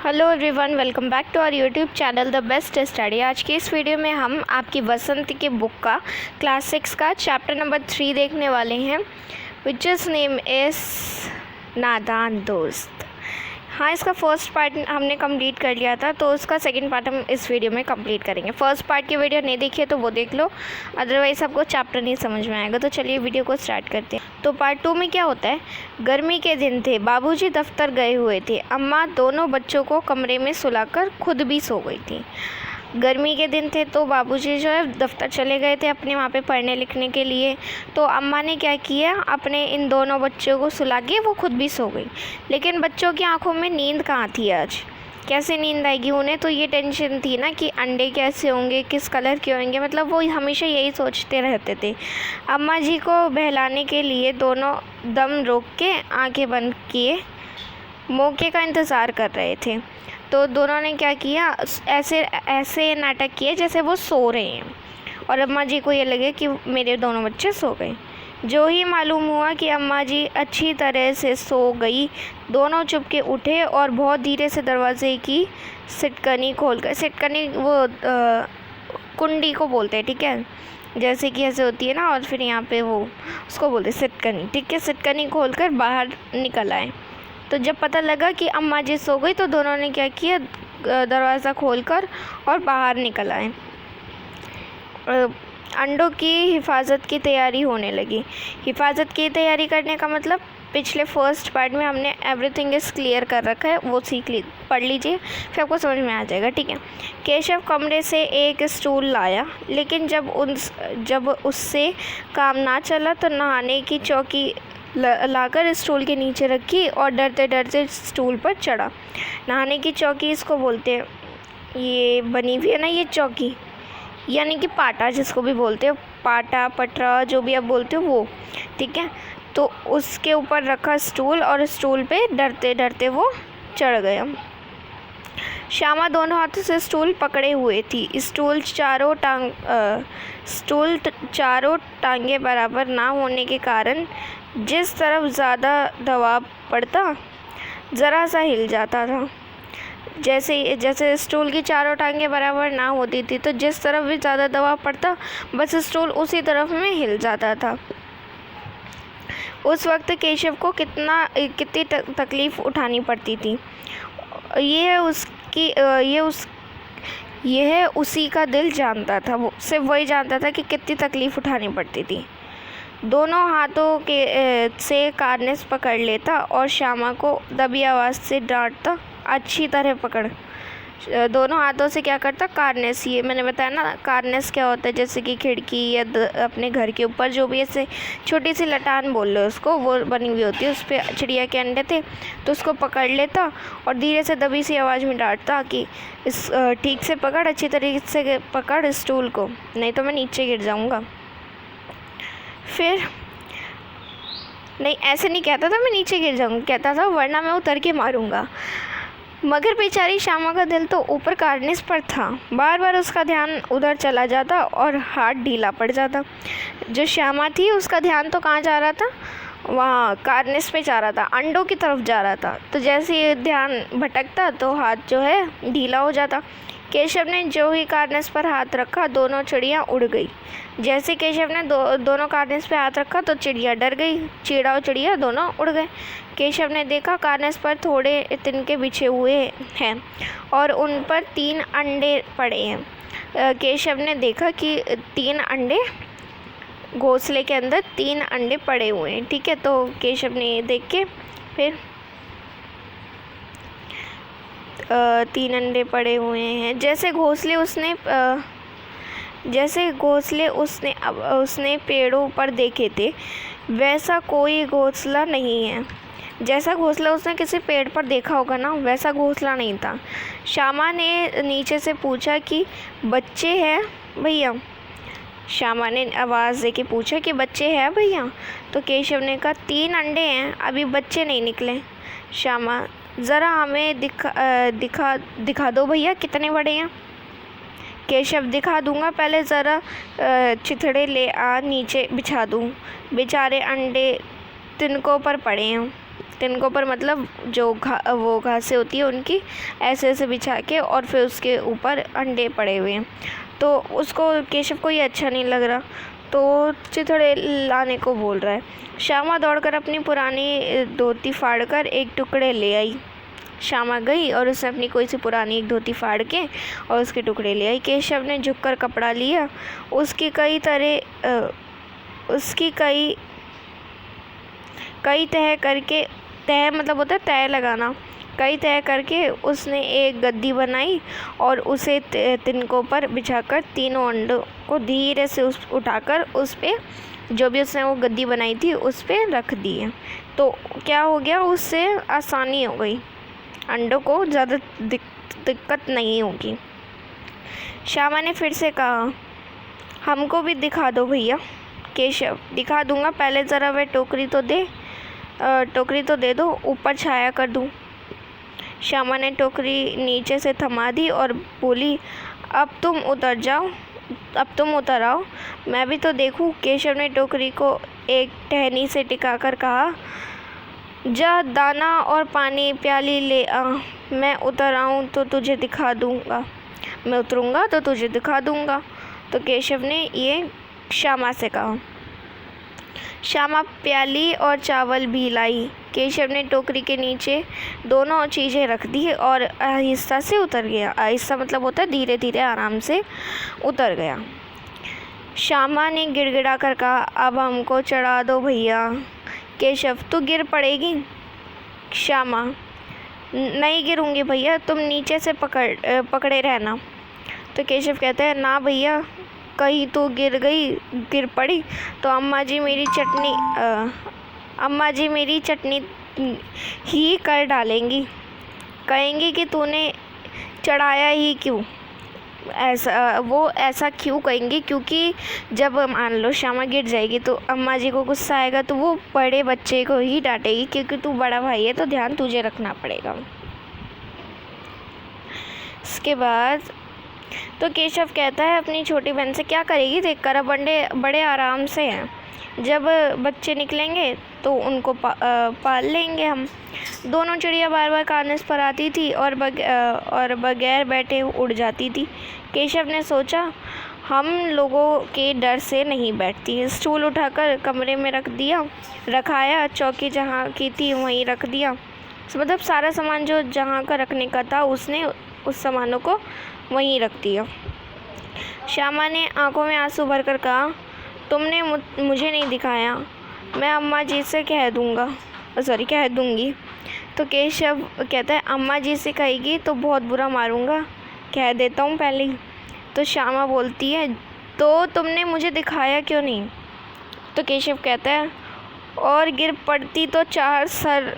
Hello everyone, welcome back to our YouTube channel the best study. आज की इस video में हम आपकी वसंत के बुक का क्लास 6 का चैप्टर नंबर 3 देखने वाले हैं, विच इज़ नेम इज़ नादान दोस्त। हाँ, इसका फर्स्ट पार्ट हमने कंप्लीट कर लिया था, तो उसका सेकंड पार्ट हम इस वीडियो में कंप्लीट करेंगे। फर्स्ट पार्ट की वीडियो नहीं देखी है तो वो देख लो, अदरवाइज़ आपको चैप्टर नहीं समझ में आएगा। तो चलिए वीडियो को स्टार्ट करते हैं। तो पार्ट 2 में क्या होता है, गर्मी के दिन थे, बाबूजी दफ्तर गए हुए थे, अम्मा दोनों बच्चों को कमरे में सुलाकर खुद भी सो गई थी। गर्मी के दिन थे तो बाबूजी जो है दफ्तर चले गए थे अपने वहाँ पे पढ़ने लिखने के लिए। तो अम्मा ने क्या किया, अपने इन दोनों बच्चों को सुला के वो खुद भी सो गई। लेकिन बच्चों की आंखों में नींद कहाँ थी आज, कैसे नींद आएगी उन्हें। तो ये टेंशन थी ना कि अंडे कैसे होंगे, किस कलर के होंगे, मतलब वो हमेशा यही सोचते रहते थे। अम्मा जी को बहलाने के लिए दोनों दम रोक के आंखें बंद किए मौके का इंतज़ार कर रहे थे। तो दोनों ने क्या किया, ऐसे नाटक किए जैसे वो सो रहे हैं, और अम्मा जी को ये लगे कि मेरे दोनों बच्चे सो गए। जो ही मालूम हुआ कि अम्मा जी अच्छी तरह से सो गई, दोनों चुपके उठे और बहुत धीरे से दरवाजे की सिटकनी खोलकर, सिटकनी वो कुंडी को बोलते हैं, ठीक है, जैसे कि ऐसे होती है ना, और फिर यहाँ पे वो उसको बोलते हैं सिटकनी, ठीक है। सिटकनी खोलकर बाहर निकल आए। तो जब पता लगा कि अम्मा जी सो गई तो दोनों ने क्या किया, दरवाज़ा खोलकर और बाहर निकल आए। अंडों की हिफाजत की तैयारी होने लगी। हिफाजत की तैयारी करने का मतलब पिछले फर्स्ट पार्ट में हमने एवरीथिंग इज़ क्लियर कर रखा है, वो पढ़ लीजिए, फिर आपको समझ में आ जाएगा, ठीक है। केशव कमरे से एक स्टूल लाया, लेकिन जब उससे काम ना चला तो नहाने की चौकी लाकर स्टूल के नीचे रखी और डरते डरते स्टूल पर चढ़ा। नहाने की चौकी इसको बोलते हैं, ये बनी हुई है ना ये चौकी, यानी कि पाटा जिसको भी बोलते हो, पाटा पटरा जो भी आप बोलते हो वो, ठीक है। तो उसके ऊपर रखा स्टूल और स्टूल पे डरते डरते वो चढ़ गया। श्यामा दोनों हाथों से स्टूल पकड़े हुए थी। स्टूल चारों टांगे बराबर ना होने के कारण जिस तरफ ज़्यादा दबाव पड़ता ज़रा सा हिल जाता था। जैसे स्टूल की चारों टांगे बराबर ना होती थी तो जिस तरफ भी ज़्यादा दबाव पड़ता बस स्टूल उसी तरफ में हिल जाता था। उस वक्त केशव को कितनी तकलीफ़ उठानी पड़ती थी, यह उसी का दिल जानता था। वो सिर्फ वही जानता था कि कितनी तकलीफ़ उठानी पड़ती थी। दोनों हाथों से कार्नेस पकड़ लेता और श्यामा को दबी आवाज़ से डांटता, अच्छी तरह पकड़। दोनों हाथों से क्या करता, कार्नेस, ये मैंने बताया ना कार्नेस क्या होता है, जैसे कि खिड़की या अपने घर के ऊपर जो भी ऐसे छोटी सी लटान बोल लो उसको, वो बनी हुई होती है, उस पर चिड़िया के अंडे थे, तो उसको पकड़ लेता और धीरे से दबी सी आवाज़ में डांटता कि इस ठीक से पकड़, अच्छी तरीके से पकड़ स्टूल को, नहीं तो मैं नीचे गिर जाऊँगा। फिर नहीं, ऐसे नहीं कहता था मैं नीचे गिर जाऊँगा, कहता था वरना मैं उतर के मारूंगा। मगर बेचारी श्यामा का दिल तो ऊपर कार्निस पर था। बार बार उसका ध्यान उधर चला जाता और हाथ ढीला पड़ जाता। जो श्यामा थी उसका ध्यान तो कहाँ जा रहा था, वहाँ कार्निस पे जा रहा था, अंडों की तरफ जा रहा था। तो जैसे ये ध्यान भटकता तो हाथ जो है ढीला हो जाता। केशव ने जो ही कार्निस पर हाथ रखा दोनों चिड़िया उड़ गई। जैसे केशव ने दोनों कार्निस पे हाथ रखा तो चिड़िया डर गई, चिड़ा और चिड़िया दोनों उड़ गए। केशव ने देखा कार्निस पर थोड़े तिनके बिछे हुए हैं और उन पर 3 अंडे पड़े हैं। केशव ने देखा कि 3 अंडे, घोंसले के अंदर 3 अंडे पड़े हुए हैं, ठीक है। तो केशव ने देख के फिर 3 अंडे पड़े हुए हैं। जैसे घोंसले उसने पेड़ों पर देखे थे वैसा कोई घोंसला नहीं है। जैसा घोंसला उसने किसी पेड़ पर देखा होगा ना, वैसा घोंसला नहीं था। श्यामा ने नीचे से पूछा कि बच्चे हैं भैया। श्यामा ने आवाज़ देके पूछा कि बच्चे हैं भैया। तो केशव ने कहा 3 अंडे हैं, अभी बच्चे नहीं निकले। श्यामा, ज़रा हमें दिखा दो भैया कितने बड़े हैं। केशव, दिखा दूंगा, पहले ज़रा चिथड़े ले आ नीचे बिछा दूँ, बेचारे अंडे तिनकों पर पड़े हैं। तिनकों पर मतलब जो वो घासें होती है उनकी ऐसे ऐसे बिछा के, और फिर उसके ऊपर अंडे पड़े हुए हैं। तो उसको केशव को ये अच्छा नहीं लग रहा, तो चिथड़े लाने को बोल रहा है। श्यामा दौड़कर अपनी पुरानी धोती फाड़कर एक टुकड़े ले आई। श्यामा गई और उसने अपनी कोई सी पुरानी एक धोती फाड़ के और उसके टुकड़े ले आई। केशव ने झुककर कपड़ा लिया, उसकी कई तह करके, तह मतलब होता है तय लगाना, कई तय करके उसने एक गद्दी बनाई और उसे तिनकों पर बिछाकर तीनों अंडों को धीरे से उठाकर उस पे, जो भी उसने वो गद्दी बनाई थी उस पे रख दिए। तो क्या हो गया, उससे आसानी हो गई, अंडों को ज़्यादा दिक्कत नहीं होगी। श्यामा ने फिर से कहा, हमको भी दिखा दो भैया। केशव, दिखा दूंगा, पहले ज़रा वह टोकरी तो दे दो, ऊपर छाया कर दूं। श्यामा ने टोकरी नीचे से थमा दी और बोली, अब तुम उतर आओ, मैं भी तो देखूं। केशव ने टोकरी को एक टहनी से टिकाकर कहा, जा दाना और पानी प्याली ले आ, मैं उतरूंगा तो तुझे दिखा दूंगा। तो केशव ने ये श्यामा से कहा। श्यामा प्याली और चावल भी लाई। केशव ने टोकरी के नीचे दोनों चीज़ें रख दी और आहिस्ता से उतर गया। आहिस्ता मतलब होता है धीरे धीरे आराम से उतर गया। श्यामा ने गिड़गिड़ा कर कहा, अब हमको चढ़ा दो भैया। केशव, तू गिर पड़ेगी। श्यामा, नहीं गिरूंगी भैया, तुम नीचे से पकड़े रहना। तो केशव कहता है, ना भैया, कहीं तू गिर पड़ी तो अम्मा जी मेरी चटनी ही कर डालेंगी, कहेंगी कि तूने चढ़ाया ही क्यों। ऐसा क्यों कहेंगी, क्योंकि जब मान लो श्यामा गिर जाएगी तो अम्मा जी को गुस्सा आएगा, तो वो बड़े बच्चे को ही डांटेगी, क्योंकि तू बड़ा भाई है तो ध्यान तुझे रखना पड़ेगा। इसके बाद तो केशव कहता है अपनी छोटी बहन से, क्या करेगी देखकर, अब अंडे बड़े आराम से हैं, जब बच्चे निकलेंगे तो उनको पाल लेंगे हम। दोनों चिड़िया बार बार कानस पर आती थी और बगैर बैठे उड़ जाती थी। केशव ने सोचा, हम लोगों के डर से नहीं बैठती। स्टूल उठाकर कमरे में रखाया, चौकी जहाँ की थी वहीं रख दिया। मतलब सारा सामान जो जहाँ का रखने का था उसने उस सामानों को वहीं रख दिया। श्यामा ने आंखों में आंसू भरकर कहा, तुमने मुझे नहीं दिखाया, मैं अम्मा जी से कह दूँगी। तो केशव कहता है, अम्मा जी से कहेगी तो बहुत बुरा मारूंगा, कह देता हूँ पहले ही। तो श्यामा बोलती है, तो तुमने मुझे दिखाया क्यों नहीं। तो केशव कहता है, और गिर पड़ती तो चार सर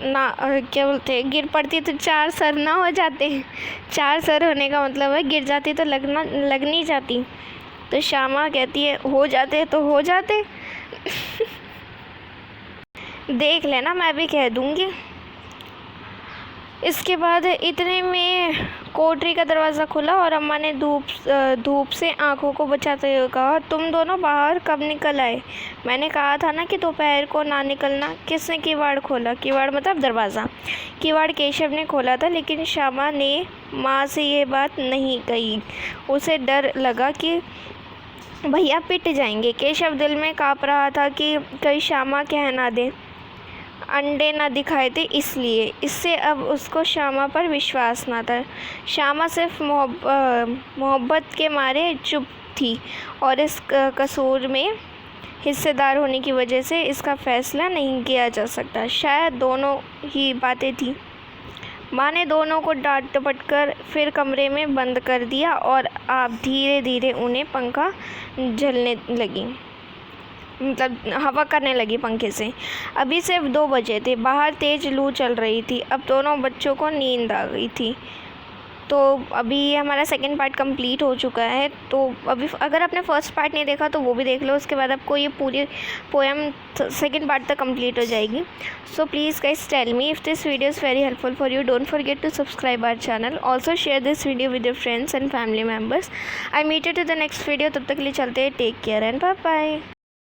ना हो जाते। 4 सर होने का मतलब है गिर जाती तो लग नहीं जाती। तो श्यामा कहती है, हो जाते तो हो जाते देख लेना, मैं भी कह दूँगी। इसके बाद इतने में कोठरी का दरवाज़ा खुला और अम्मा ने धूप से आंखों को बचाते हुए कहा, तुम दोनों बाहर कब निकल आए। मैंने कहा था ना कि दोपहर को ना निकलना। किसने किवाड़ खोला। किवाड़ मतलब दरवाज़ा। किवाड़ केशव ने खोला था, लेकिन श्यामा ने माँ से ये बात नहीं कही। उसे डर लगा कि भैया पिट जाएंगे। केशव दिल में काँप रहा था कि कहीं श्यामा कह ना दे अंडे ना दिखाए थे इससे अब उसको श्यामा पर विश्वास ना था। श्यामा सिर्फ मोहब्बत के मारे चुप थी और इस कसूर में हिस्सेदार होने की वजह से इसका फैसला नहीं किया जा सकता। शायद दोनों ही बातें थी। माँ ने दोनों को डांट डपट कर फिर कमरे में बंद कर दिया और आप धीरे धीरे उन्हें पंखा झलने लगी, मतलब हवा करने लगी पंखे से। अभी सिर्फ 2 बजे थे, बाहर तेज़ लू चल रही थी। अब दोनों बच्चों को नींद आ गई थी। तो अभी हमारा सेकंड पार्ट कंप्लीट हो चुका है। तो अभी अगर आपने फर्स्ट पार्ट नहीं देखा तो वो भी देख लो, उसके बाद आपको ये पूरी पोएम सेकंड पार्ट तक कंप्लीट हो जाएगी। So please guys tell me if this video is very helpful for you. Don't forget to subscribe our channel. Also share this video with your friends and family members. I meet you to the next video. तब तक के लिए चलते हैं। Take care and bye bye.